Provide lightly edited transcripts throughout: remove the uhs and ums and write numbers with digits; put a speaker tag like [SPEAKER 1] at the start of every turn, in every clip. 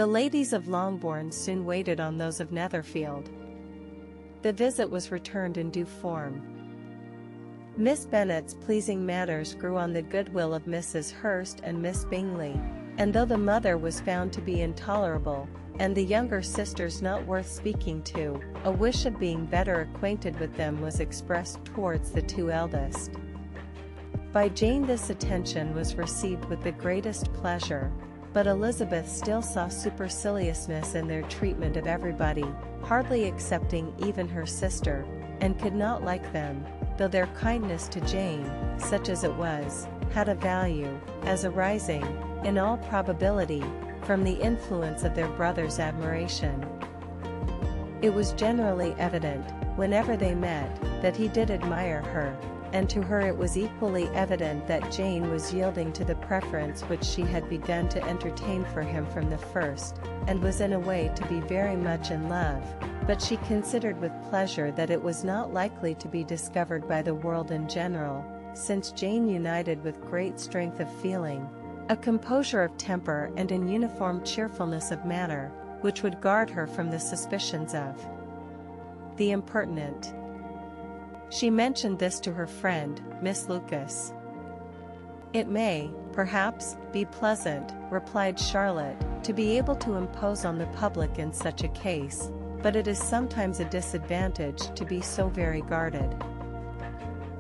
[SPEAKER 1] The ladies of Longbourn soon waited on those of Netherfield. The visit was returned in due form. Miss Bennet's pleasing manners grew on the goodwill of Mrs. Hurst and Miss Bingley, and though the mother was found to be intolerable, and the younger sisters not worth speaking to, a wish of being better acquainted with them was expressed towards the two eldest. By Jane this attention was received with the greatest pleasure, but Elizabeth still saw superciliousness in their treatment of everybody, hardly excepting even her sister, and could not like them, though their kindness to Jane, such as it was, had a value, as arising, in all probability, from the influence of their brother's admiration. It was generally evident, whenever they met, that he did admire her, and to her it was equally evident that Jane was yielding to the preference which she had begun to entertain for him from the first, and was in a way to be very much in love, but she considered with pleasure that it was not likely to be discovered by the world in general, since Jane united with great strength of feeling, a composure of temper and an uniform cheerfulness of manner, which would guard her from the suspicions of the impertinent. She mentioned this to her friend, Miss Lucas. "It may, perhaps, be pleasant," replied Charlotte, "to be able to impose on the public in such a case, but it is sometimes a disadvantage to be so very guarded.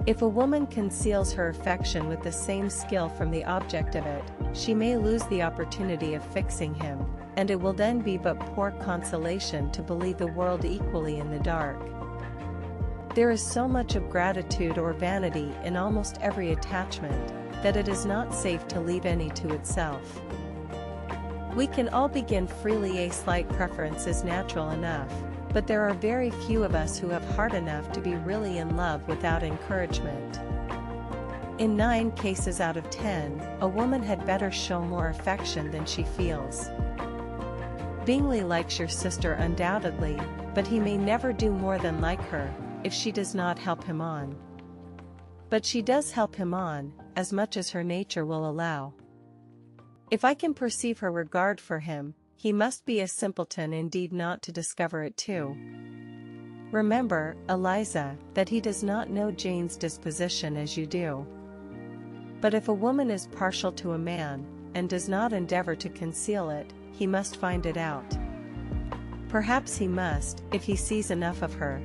[SPEAKER 1] If a woman conceals her affection with the same skill from the object of it, she may lose the opportunity of fixing him, and it will then be but poor consolation to believe the world equally in the dark. There is so much of gratitude or vanity in almost every attachment, that it is not safe to leave any to itself. We can all begin freely. A slight preference is natural enough, but there are very few of us who have heart enough to be really in love without encouragement. In 9 cases out of 10, a woman had better show more affection than she feels. Bingley likes your sister undoubtedly, but he may never do more than like her, if she does not help him on. But she does help him on, as much as her nature will allow. If I can perceive her regard for him, he must be a simpleton indeed not to discover it too. Remember, Eliza, that he does not know Jane's disposition as you do. But if a woman is partial to a man, and does not endeavor to conceal it, he must find it out. Perhaps he must, if he sees enough of her.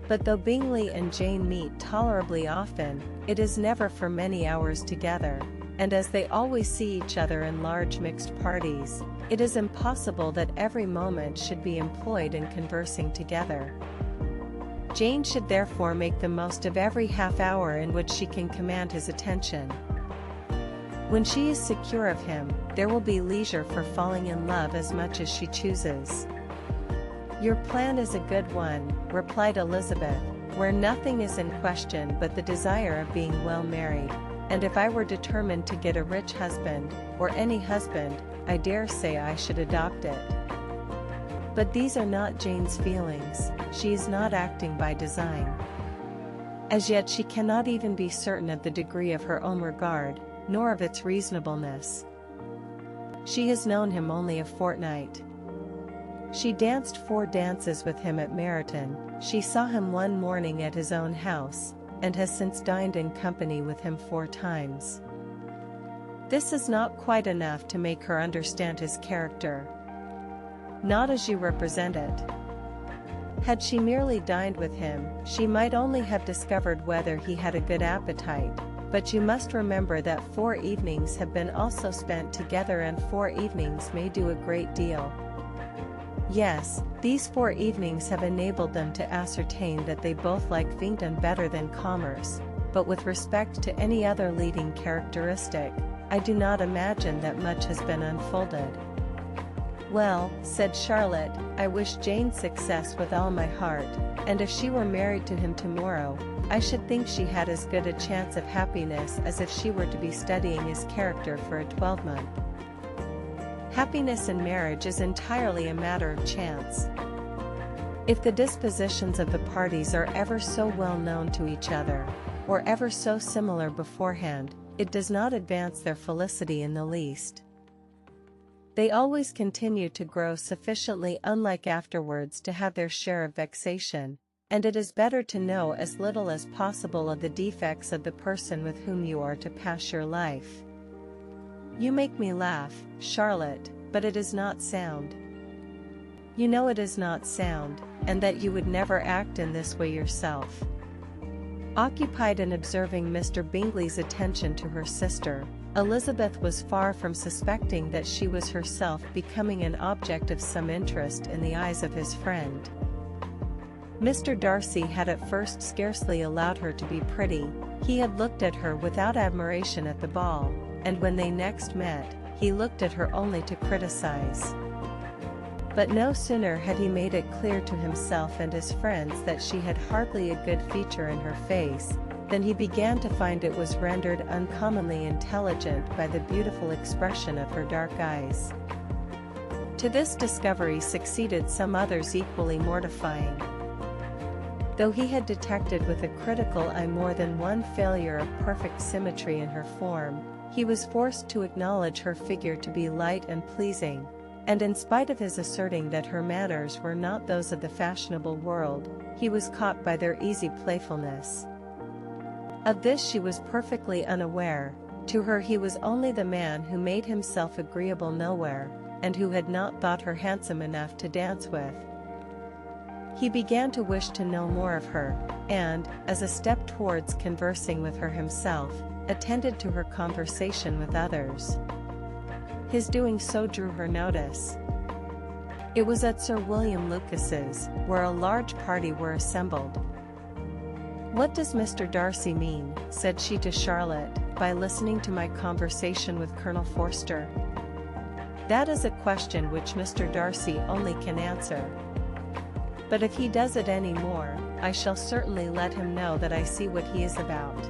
[SPEAKER 1] But though Bingley and Jane meet tolerably often, it is never for many hours together, and as they always see each other in large mixed parties, it is impossible that every moment should be employed in conversing together. Jane should therefore make the most of every half hour in which she can command his attention. When she is secure of him, there will be leisure for falling in love as much as she chooses. "Your plan is a good one," replied Elizabeth, "where nothing is in question but the desire of being well married, and if I were determined to get a rich husband, or any husband, I dare say I should adopt it. But these are not Jane's feelings, she is not acting by design. As yet she cannot even be certain of the degree of her own regard, nor of its reasonableness. She has known him only a fortnight. She danced 4 dances with him at Meryton, she saw him one morning at his own house, and has since dined in company with him 4 times. This is not quite enough to make her understand his character. Not as you represent it. Had she merely dined with him, she might only have discovered whether he had a good appetite, but you must remember that 4 evenings have been also spent together, and 4 evenings may do a great deal. Yes, these 4 evenings have enabled them to ascertain that they both like Vington better than commerce, but with respect to any other leading characteristic, I do not imagine that much has been unfolded. "Well," said Charlotte, "I wish Jane success with all my heart, and if she were married to him tomorrow, I should think she had as good a chance of happiness as if she were to be studying his character for a 12-month. Happiness in marriage is entirely a matter of chance. If the dispositions of the parties are ever so well known to each other, or ever so similar beforehand, it does not advance their felicity in the least. They always continue to grow sufficiently unlike afterwards to have their share of vexation, and it is better to know as little as possible of the defects of the person with whom you are to pass your life. You make me laugh, Charlotte, but it is not sound. You know it is not sound, and that you would never act in this way yourself. Occupied in observing Mr. Bingley's attention to her sister, Elizabeth was far from suspecting that she was herself becoming an object of some interest in the eyes of his friend. Mr. Darcy had at first scarcely allowed her to be pretty. He had looked at her without admiration at the ball, and when they next met, he looked at her only to criticize. But no sooner had he made it clear to himself and his friends that she had hardly a good feature in her face, than he began to find it was rendered uncommonly intelligent by the beautiful expression of her dark eyes. To this discovery succeeded some others equally mortifying. Though he had detected with a critical eye more than one failure of perfect symmetry in her form, he was forced to acknowledge her figure to be light and pleasing, and in spite of his asserting that her manners were not those of the fashionable world, he was caught by their easy playfulness. Of this she was perfectly unaware. To her he was only the man who made himself agreeable nowhere, and who had not thought her handsome enough to dance with. He began to wish to know more of her, and, as a step towards conversing with her himself, attended to her conversation with others. His doing so drew her notice. It was at Sir William Lucas's, where a large party were assembled. "What does Mr. Darcy mean," said she to Charlotte, "by listening to my conversation with Colonel Forster? That is a question which Mr. Darcy only can answer. But if he does it any more, I shall certainly let him know that I see what he is about.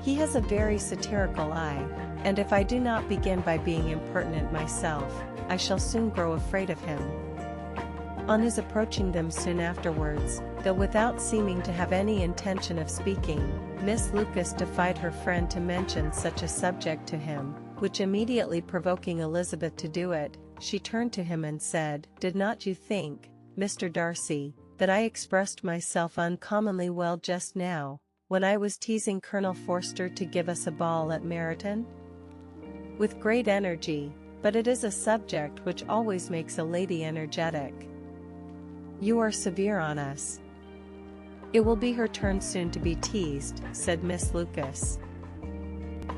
[SPEAKER 1] He has a very satirical eye, and if I do not begin by being impertinent myself, I shall soon grow afraid of him." On his approaching them soon afterwards, though without seeming to have any intention of speaking, Miss Lucas defied her friend to mention such a subject to him, which immediately provoking Elizabeth to do it, she turned to him and said, "Did not you think, Mr. Darcy, that I expressed myself uncommonly well just now, when I was teasing Colonel Forster to give us a ball at Meryton?" "With great energy, but it is a subject which always makes a lady energetic." "You are severe on us." "It will be her turn soon to be teased," said Miss Lucas.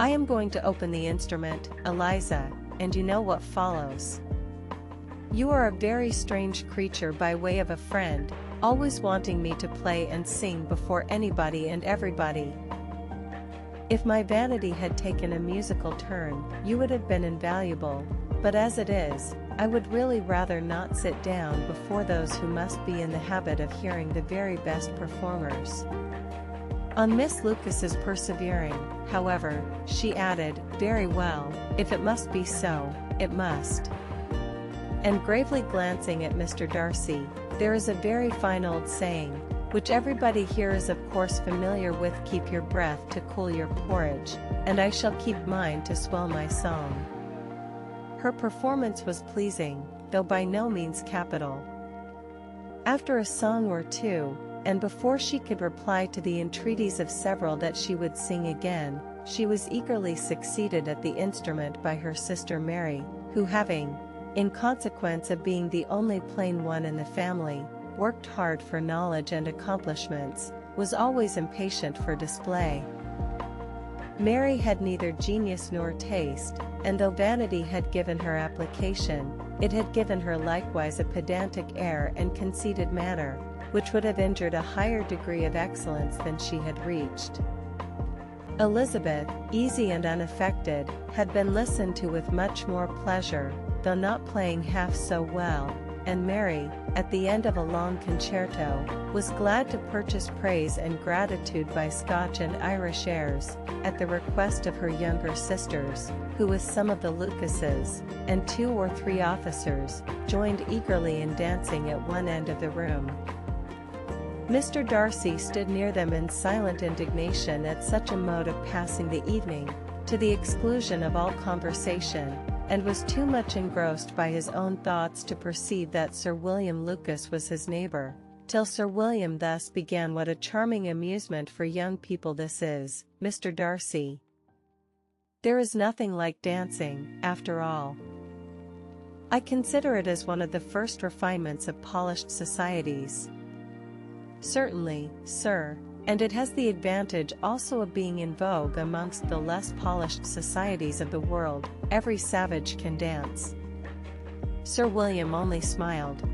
[SPEAKER 1] "I am going to open the instrument, Eliza, and you know what follows. You are a very strange creature by way of a friend, always wanting me to play and sing before anybody and everybody. If my vanity had taken a musical turn, you would have been invaluable, but as it is, I would really rather not sit down before those who must be in the habit of hearing the very best performers." On Miss Lucas's persevering, however, she added, "Very well, if it must be so, it must." And gravely glancing at Mr. Darcy, "There is a very fine old saying, which everybody here is of course familiar with, keep your breath to cool your porridge, and I shall keep mine to swell my song." Her performance was pleasing, though by no means capital. After a song or two, and before she could reply to the entreaties of several that she would sing again, she was eagerly succeeded at the instrument by her sister Mary, who having, in consequence of being the only plain one in the family, worked hard for knowledge and accomplishments, was always impatient for display. Mary had neither genius nor taste, and though vanity had given her application, it had given her likewise a pedantic air and conceited manner, which would have injured a higher degree of excellence than she had reached. Elizabeth, easy and unaffected, had been listened to with much more pleasure, though not playing half so well, and Mary, at the end of a long concerto, was glad to purchase praise and gratitude by Scotch and Irish airs, at the request of her younger sisters, who with some of the Lucases, and 2 or 3 officers, joined eagerly in dancing at one end of the room. Mr. Darcy stood near them in silent indignation at such a mode of passing the evening, to the exclusion of all conversation, and was too much engrossed by his own thoughts to perceive that Sir William Lucas was his neighbour, till Sir William thus began: "What a charming amusement for young people this is, Mr. Darcy. There is nothing like dancing, after all. I consider it as one of the first refinements of polished societies." "Certainly, sir, and it has the advantage also of being in vogue amongst the less polished societies of the world. Every savage can dance." Sir William only smiled.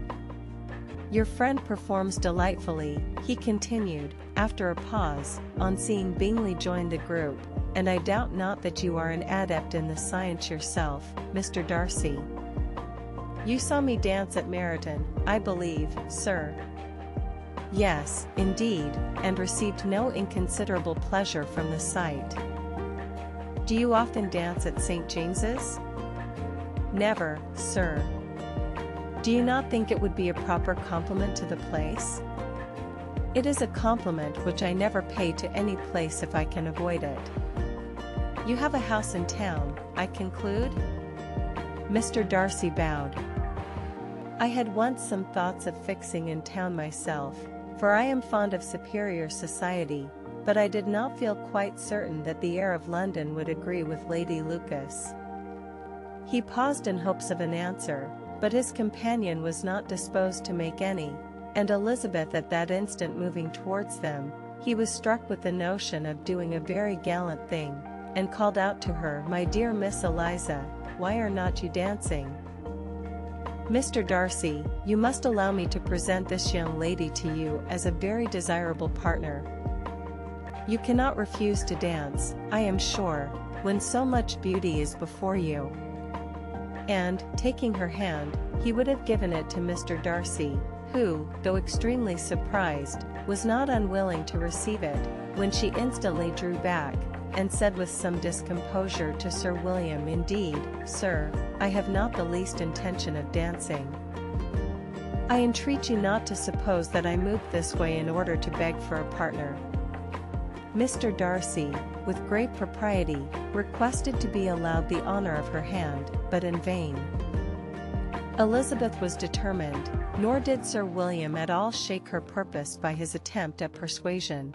[SPEAKER 1] "Your friend performs delightfully," he continued, after a pause, on seeing Bingley join the group, "and I doubt not that you are an adept in the science yourself, Mr. Darcy. You saw me dance at Meryton, I believe, sir?" "Yes, indeed, and received no inconsiderable pleasure from the sight." "Do you often dance at St. James's?" "Never, sir." "Do you not think it would be a proper compliment to the place?" "It is a compliment which I never pay to any place if I can avoid it." "You have a house in town, I conclude?" Mr. Darcy bowed. "I had once some thoughts of fixing in town myself, for I am fond of superior society, but I did not feel quite certain that the air of London would agree with Lady Lucas." He paused in hopes of an answer, but his companion was not disposed to make any, and Elizabeth at that instant moving towards them, he was struck with the notion of doing a very gallant thing, and called out to her, "My dear Miss Eliza, why are not you dancing?" "Mr. Darcy, you must allow me to present this young lady to you as a very desirable partner. You cannot refuse to dance, I am sure, when so much beauty is before you." And, taking her hand, he would have given it to Mr. Darcy, who, though extremely surprised, was not unwilling to receive it, when she instantly drew back, and said with some discomposure to Sir William, "Indeed, sir, I have not the least intention of dancing. I entreat you not to suppose that I moved this way in order to beg for a partner." Mr. Darcy, with great propriety, requested to be allowed the honour of her hand, but in vain. Elizabeth was determined, nor did Sir William at all shake her purpose by his attempt at persuasion.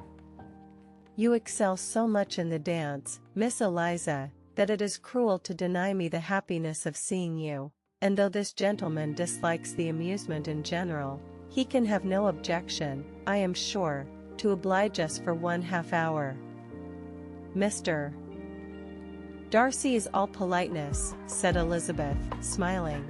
[SPEAKER 1] "You excel so much in the dance, Miss Eliza, that it is cruel to deny me the happiness of seeing you, and though this gentleman dislikes the amusement in general, he can have no objection, I am sure, to oblige us for 1/2 hour. Mr. Darcy is all politeness," said Elizabeth, smiling.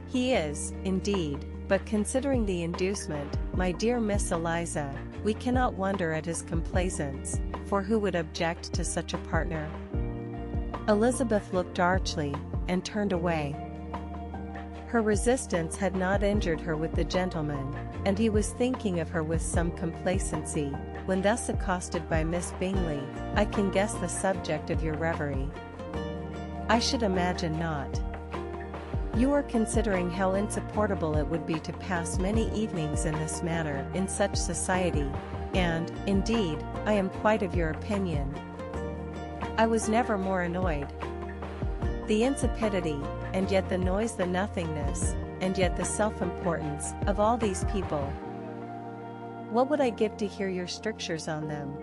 [SPEAKER 1] "He is, indeed, but considering the inducement, my dear Miss Eliza, we cannot wonder at his complaisance, for who would object to such a partner?" Elizabeth looked archly, and turned away. Her resistance had not injured her with the gentleman, and he was thinking of her with some complacency, when thus accosted by Miss Bingley, "I can guess the subject of your reverie." "I should imagine not. You are considering how insupportable it would be to pass many evenings in this manner in such society, and, indeed, I am quite of your opinion. I was never more annoyed. The insipidity, and yet the noise, the nothingness, and yet the self-importance, of all these people. What would I give to hear your strictures on them?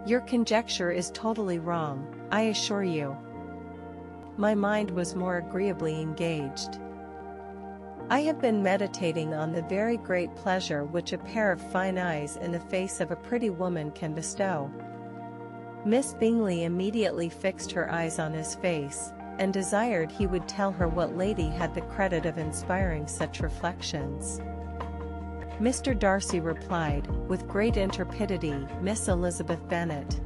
[SPEAKER 1] Your conjecture is totally wrong, I assure you." My mind was more agreeably engaged. "I have been meditating on the very great pleasure which a pair of fine eyes in the face of a pretty woman can bestow." Miss Bingley immediately fixed her eyes on his face, and desired he would tell her what lady had the credit of inspiring such reflections. Mr. Darcy replied, with great intrepidity, "Miss Elizabeth Bennet."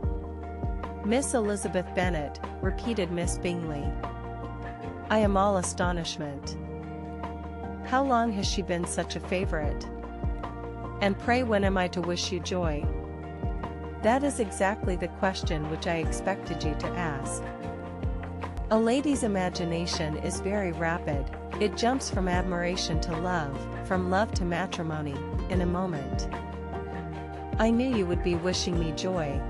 [SPEAKER 1] "Miss Elizabeth Bennet," repeated Miss Bingley. "I am all astonishment. How long has she been such a favourite? And pray when am I to wish you joy?" "That is exactly the question which I expected you to ask. A lady's imagination is very rapid, it jumps from admiration to love, from love to matrimony, in a moment. I knew you would be wishing me joy.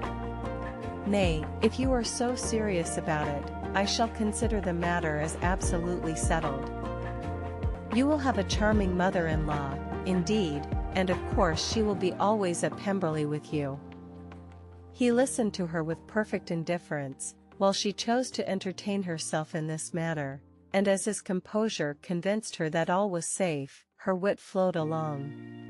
[SPEAKER 1] Nay, if you are so serious about it, I shall consider the matter as absolutely settled. You will have a charming mother-in-law, indeed, and of course she will be always at Pemberley with you." He listened to her with perfect indifference, while she chose to entertain herself in this manner, and as his composure convinced her that all was safe, her wit flowed along.